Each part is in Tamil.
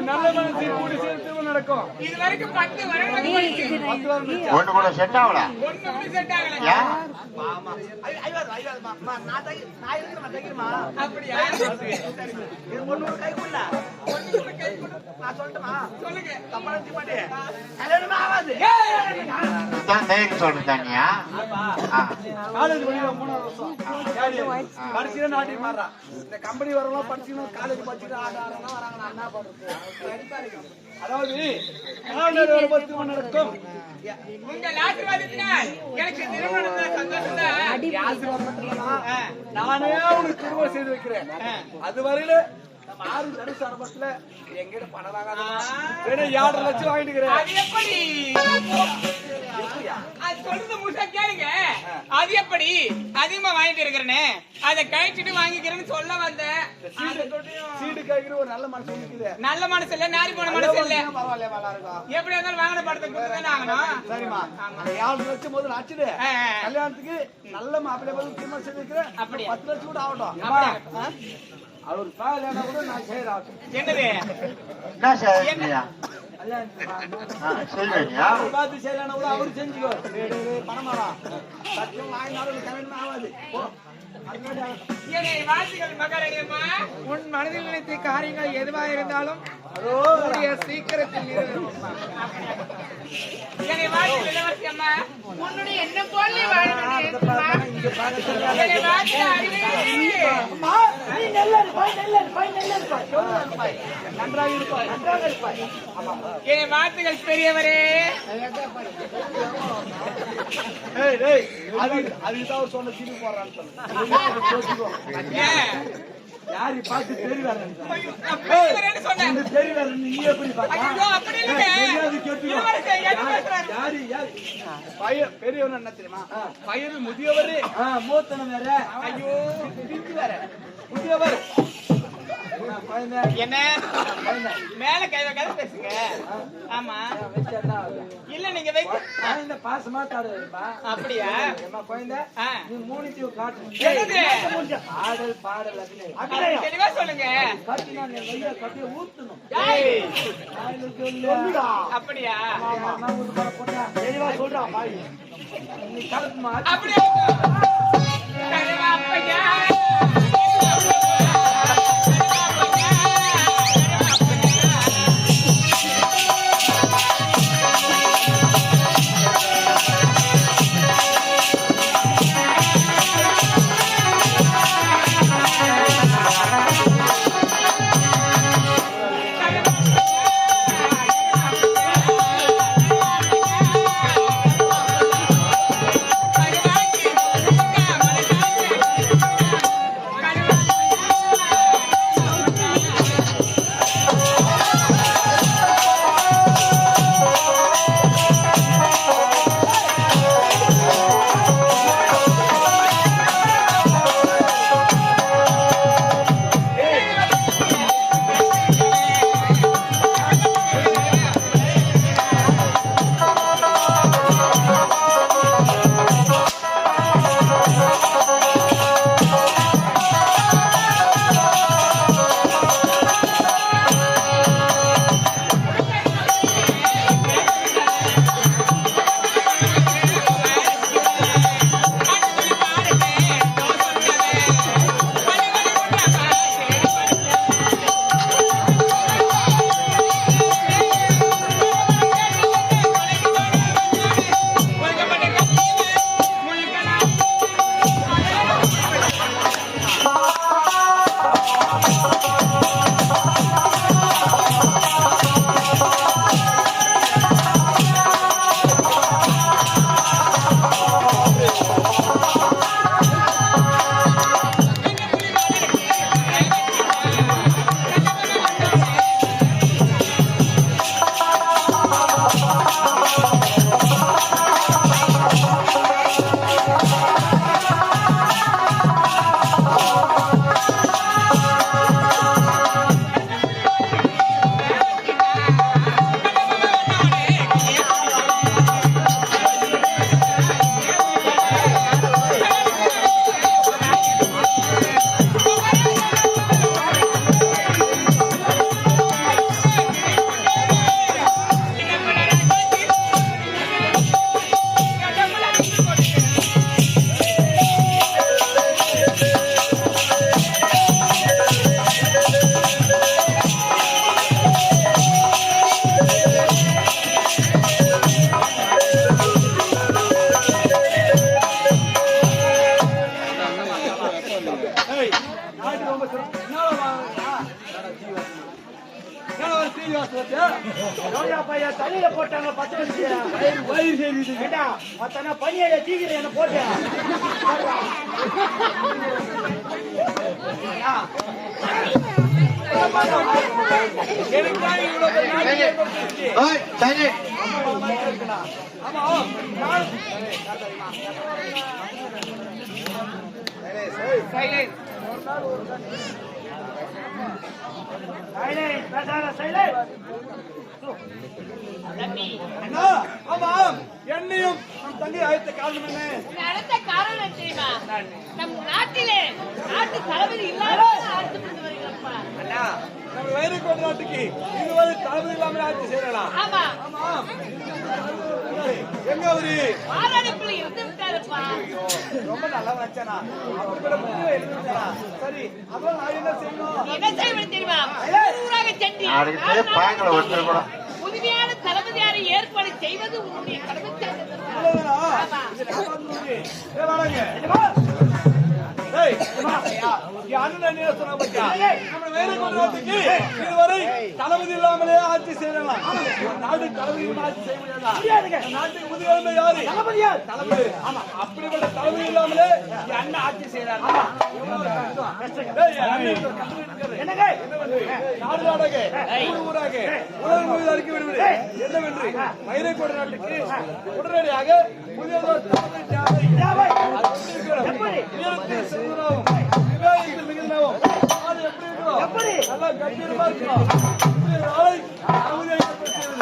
நல்ல மனசு கூடி சேர்த்து நடக்கும். இது வரைக்கும் 10 வருடம் ஒண்ணு கூட செட் ஆகல. ஒண்ணு செட் ஆகல. மாமா ஐவாதமா நான் இருக்கிறேன் தைக்கிறமா அப்படியே இது ஒண்ணு கை குள்ள ஒண்ணு கை குள்ள நான் சொல்லட்டுமா சொல்லுங்க தப்பாத்தி மாட்டே கல்யாணம் ஆகாது இதான் நேக்கு சொல்றதானியா காலேஜ் படிக்கிற 3 வருஷம் படிச்சிர நாட்டி மாறா இந்த கம்பெனி வரலாம் படிச்சினா காலேஜ் படிச்சிட்டு ஆடாறனா வராங்க நான் என்ன பண்றது அதாவது ஒரு 10 மணி நடக்கும் உங்கள் ஆசீர்வாதத்தினால் எனக்கு திருமணம் நடந்த சந்தோஷம் தான் ஆசீர்வாதம் நானே உனக்கு திருமணம் செய்து வைக்கிறேன் அதுவரையில நம்ம 6 தனுசு அரபத்துல எங்கிட்ட பணம் வாங்காத 7 லட்சம் வாங்கிட்டு அது எப்படி அது சொல்றது முழுசா கேளுங்க அது எப்படி அதிகமா வாங்கிட்டு இருக்கிறேன்னு அதை கழிச்சிட்டு வாங்கிக்கிறேன்னு சொல்ல வந்தேன் சீடு காய்க்கிற ஒரு நல்ல மனசு இருக்குது நல்ல மனசு இல்ல நாரி போன மனசு இல்ல பரவாயில்ல நல்லா இருக்கும் எப்படி இருந்தாலும் வாங்கின படத்தை கொடுத்துதானே ஆகணும் சரிமா 7 லட்சம் போது ஆச்சுடு கல்யாணத்துக்கு நல்ல மாப்பிள்ளை போது திருமணம் செய்து வைக்கிறேன் அப்படி 10 லட்சம் கூட ஆகட்டும் அவர் பாலனா கூட நான் செய்றேன் என்னது என்ன செய்யறியா செய்யறியா பாத்து செய்றேனா கூட அவர் செஞ்சுக்கோ பணமாடா சத்தியம் வாங்கினாலும் கமெண்ட் ஆகாது என்னை வாசிகள் மகாராணியம்மா உன் மனதில் நினைத்த காரியங்கள் எதுவாக இருந்தாலும் சீக்கிரத்தில் நிறைவேறும் என்னை வாசிகள் இளவரசி அம்மா உன்னுடைய என்ன போல வாழ என்னை வாசிகள் அம்மா நீ நல்லா இருப்பாய் நன்றாக இருப்பாய் என் வார்த்தைகள் பெரியவரே அதுதான் சொன்ன சீனி போடுறான்னு சொல்லு யாரு பார்த்து தெரிவாரு நீ எப்படி பெரியவன் என்ன தெரியுமா வயது முதியவரு மூத்தனம் வேற ஐயோ வேற முதியவர் என்ன மேல கை வைக்காத பேசுங்க ஆமா இல்ல நீங்க வைக்க பாசமா அப்படியா குழந்தை நீ மூணுத்தையும் காட்டு பாடல் தெளிவா சொல்லுங்க கட்டியை ஊத்தணும் அப்படியா தெளிவா சொல்றான் பாய் நீ கலப்புமா அப்படியா வயிறு செய்து மொத்தனா பனியில தீக்கிற என்ன போட்டு எனக்குதான் இவ்வளவு பெரிய நாடு ஏற்படுத்திருச்சு. ஓய், சரி. ஆமா அண்ணா, ஆமா என்னையும் நம் தங்கை அழைத்த காரணம் என்ன? அடுத்த காரணம் தெரியுமா? நம் நாட்டிலே நாட்டு தளபதி இல்லாத ஆட்சி புரிந்து வருகிறப்பா. அண்ணா, நம்ம வேறுகோடு நாட்டுக்கு இதுவரை தளபதி இல்லாமல் ஆட்சி செய்யலாம். ஆமா, ஆமா எங்க அவரு மாரடைப்புல இருந்து விட்டாருப்பா. ரொம்ப நல்லா வச்சானா அப்படிப்பட்ட முடிவை எடுத்துட்டாரா? சரி, அப்புறம் நான் என்ன செய்யணும்? என்ன செய்வது தெரியுமா? ஊராக சென்று நாளைக்கு பாயங்களை ஒருத்தர் கூட புதுமையான தளபதியாரை ஏற்பாடு செய்வது உன்னுடைய கடமை. அவ்வளவுதானா? இதை காப்பாத்தணும். ஏய், வாடாங்க. ஏய், என் அண்ணன் என்ன சொன்னா பாத்தியா? நம்ம வேறுகோடு நாட்டுக்கு இதுவரை தளபதி இல்லாமலே ஆட்சி செய்யலாம். ஒரு நாடு தளபதி இல்லாம ஆட்சி செய்ய முடியாதா? இந்த நாட்டுக்கு முதுகெலும்பு யாரு? தளபதியா? தளபதி. ஆமா, அப்படிப்பட்ட தளபதி இல்லாமலே என் அண்ணன் ஆட்சி செய்யறாரு. என்னங்க நாடு நாடாக ஊர் ஊராக உலகம் முழுவதும் அறிக்கை விடுவது என்னவென்று வேறுகோடு நாட்டுக்கு உடனடியாக புதியதொரு தளபதி தேவை. விவேகத்தில் மிகுந்தனவும் அது எப்படி இருக்கணும்? எப்படி நல்லா கம்பீரமா இருக்கணும். நாளை தளபதியை ஏற்படுத்தியது.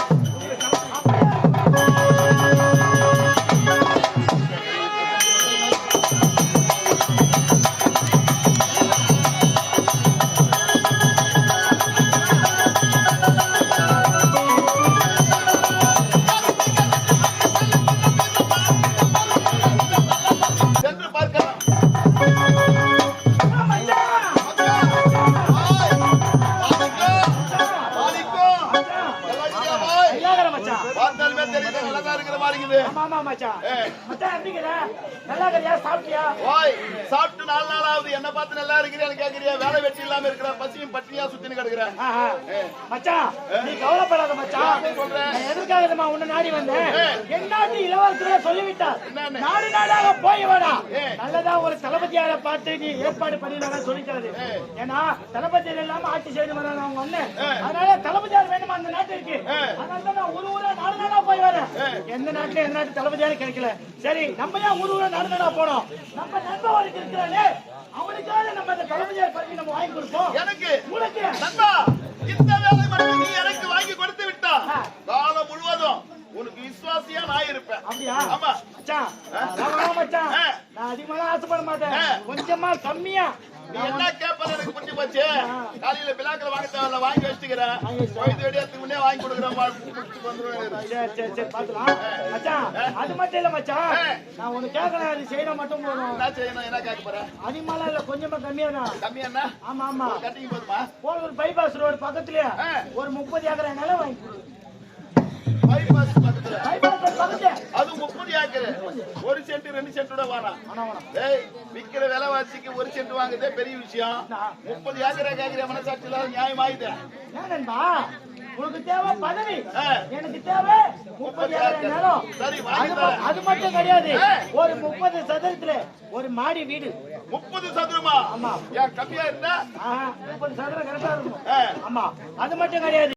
சென்று பார்க்கலாம். பார்த்தாலுமே தெரியுது நல்லா இருக்கிற மாதிரி இருக்குது. ஓய், சாப்பிட்டு 4 நாள் ஆகுது. என்ன பார்த்து நல்லா இருக்கிறேன்னு கேக்குறியா? வேலை வெட்டி இல்லாம இருக்கிற, பசியும் பட்டினியா சுத்தின்னு கிடக்குறேன். மச்சான், நீ கவலைப்படாத மச்சான். சொல்றேன். நான் எதுக்காக உன்னை நாடி வந்தேன்? என் நாட்டு இளவரசரை சொல்லிவிட்டார். என்னன்னு? நாடு நாடாக போய் வாடா. ஏ. நல்லதா ஒரு தளபதியார பார்த்து நீ ஏற்பாடு பண்ணினா சொல்லிக்கிறது. ஏன்னா தளபதியார் இல்லாம ஆட்சி செய்து வராங்க அவங்க அண்ணன். அதனால தளபதியார் வேணுமா அந்த நாட்டுக்கு? அதனால நான் ஒரு ஊரா நாடு நாடா போய் வரேன். எந்த நாட்டுல எந்த நாட்டு தளபதியாரும் கிடைக்கல. சரி, நம்ம ஏன் ஒரு ஊரா நாடு நாடா போனோம்? நம்ம நண்பர்களுக்கு இருக்கிறானே, அவனுக்காக நம்ம அந்த தளபதியார் பதவி நம்ம வாங்கி கொடுப்போம். எனக்கு உனக்கு நண்பா, இந்த வேலை மட்டும் நீ எனக்கு வாங்கி கொடுத்து விட்டா காலம் முழுவதும் உனக்கு விசுவாசியா நான் இருப்பேன். அப்படியா? ஆமா மச்சான், அதெல்லாம் வேணாம் மச்சான். நான் அதிகமா ஆசைப்பட மாட்டேன். கொஞ்சமா கம்மியா நீ என்ன கேப்ப எனக்கு புரிஞ்சு போச்சு. காலையில பிளாக்ல வாங்க தேவையில்ல, வாங்கி வச்சுக்கிறேன். வயது வெடியத்துக்கு முன்னே வாங்கி கொடுக்குறேன். சரி சரி சரி பாத்துலாம் மச்சான். அது மட்டும் இல்ல மச்சான், நான் உனக்கு கேட்கணும். அது செய்யணும் மட்டும் போதும். என்ன செய்யணும்? என்ன கேட்க போறேன்? அதிகமாலாம் இல்ல, கொஞ்சமா கம்மியா தான். கம்மி என்ன? ஆமா ஆமா, கட்டிங்க போதுமா? போலூர் பைபாஸ் ரோடு பக்கத்துலயே ஒரு 30 ஏக்கர் நிலம் வாங்கி கொடு. பைபாஸ் பக்கத்துல பைபாஸ் ரோடு பக்கத்துல அது 30 ஏக்கர். 1 சென்ட் 2 சென்ட்டோட வாரான். ஏய், விக்கிற விலைவாசிக்கு 1 சென்ட் வாங்குறதே பெரிய விஷயம். 30 ஏக்கரை கேட்கிற மனசாட்சி இல்லாத நியாயம் ஆயிடுது. ஏனன்பா, உனக்கு தேவை பதவி, எனக்கு தேவை 30 ஏக்கர் நிலம். சரி, வாங்கி அது மட்டும் கிடையாது, ஒரு 30 சதுரத்துல ஒரு மாடி வீடு. 30 சதுரமா? ஆமா. ஏன் கம்மியா இருந்தா? 30 சதுரம் கரெக்டா இருக்கும். ஆமா, அது மட்டும் கிடையாது.